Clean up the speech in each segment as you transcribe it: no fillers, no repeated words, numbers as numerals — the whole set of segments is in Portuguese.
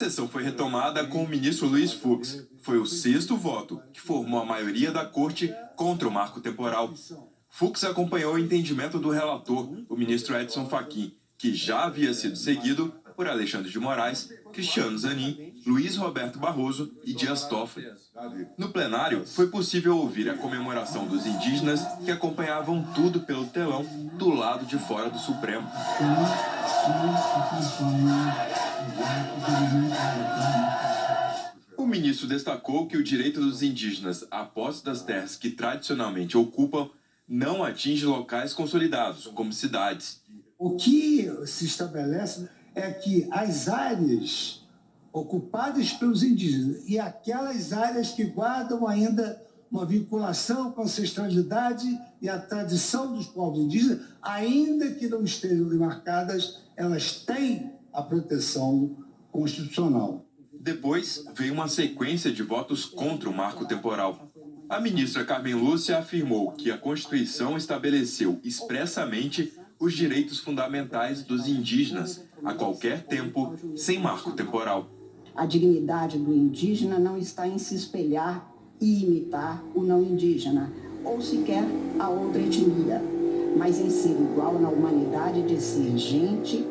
A sessão foi retomada com o ministro Luiz Fux. Foi o sexto voto que formou a maioria da corte contra o marco temporal. Fux acompanhou o entendimento do relator, o ministro Edson Fachin, que já havia sido seguido por Alexandre de Moraes, Cristiano Zanin, Luiz Roberto Barroso e Dias Toffoli. No plenário, foi possível ouvir a comemoração dos indígenas que acompanhavam tudo pelo telão do lado de fora do Supremo. O ministro destacou que o direito dos indígenas à posse das terras que tradicionalmente ocupam não atinge locais consolidados, como cidades. O que se estabelece é que as áreas ocupadas pelos indígenas e aquelas áreas que guardam ainda uma vinculação com a ancestralidade e a tradição dos povos indígenas, ainda que não estejam demarcadas, elas têm a proteção constitucional. Depois veio uma sequência de votos contra o marco temporal. A ministra Carmen Lúcia afirmou que a Constituição estabeleceu expressamente os direitos fundamentais dos indígenas a qualquer tempo, sem marco temporal. A dignidade do indígena não está em se espelhar e imitar o não indígena, ou sequer a outra etnia, mas em ser igual na humanidade de ser gente,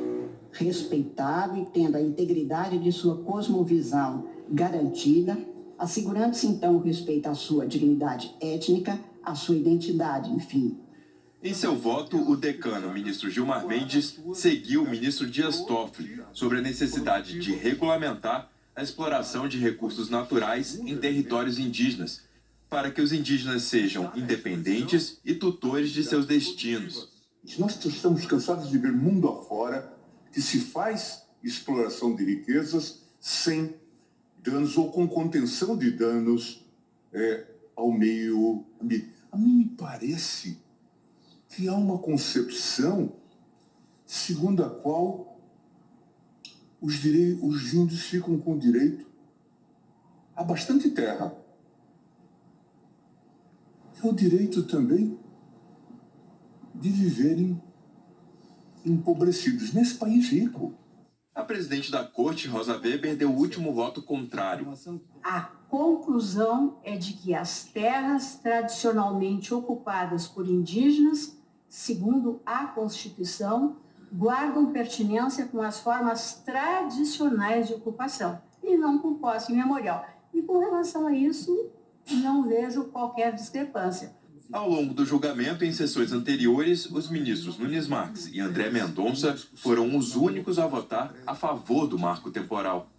respeitado e tendo a integridade de sua cosmovisão garantida, assegurando-se então o respeito à sua dignidade étnica, à sua identidade, enfim. Em seu voto, o decano, o ministro Gilmar Mendes, seguiu o ministro Dias Toffoli sobre a necessidade de regulamentar a exploração de recursos naturais em territórios indígenas, para que os indígenas sejam independentes e tutores de seus destinos. Nós estamos cansados de ver mundo afora que se faz exploração de riquezas sem danos ou com contenção de danos ao meio ambiente. A mim me parece que há uma concepção segundo a qual os índios ficam com direito a bastante terra. É o direito também de viverem empobrecidos nesse país rico. A presidente da corte, Rosa Weber, deu o último voto contrário. A conclusão é de que as terras tradicionalmente ocupadas por indígenas, segundo a Constituição, guardam pertinência com as formas tradicionais de ocupação e não com posse memorial. E com relação a isso, não vejo qualquer discrepância. Ao longo do julgamento, em sessões anteriores, os ministros Nunes Marques e André Mendonça foram os únicos a votar a favor do marco temporal.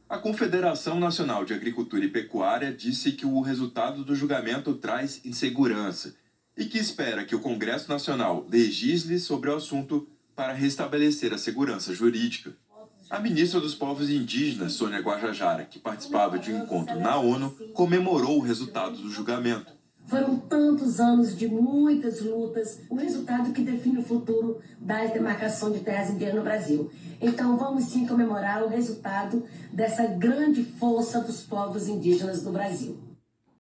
A Confederação Nacional de Agricultura e Pecuária disse que o resultado do julgamento traz insegurança e que espera que o Congresso Nacional legisle sobre o assunto para restabelecer a segurança jurídica. A ministra dos Povos Indígenas, Sônia Guajajara, que participava de um encontro na ONU, comemorou o resultado do julgamento. Foram tantos anos de muitas lutas, o resultado que define o futuro da demarcação de terras indígenas no Brasil. Então vamos sim comemorar o resultado dessa grande força dos povos indígenas no Brasil.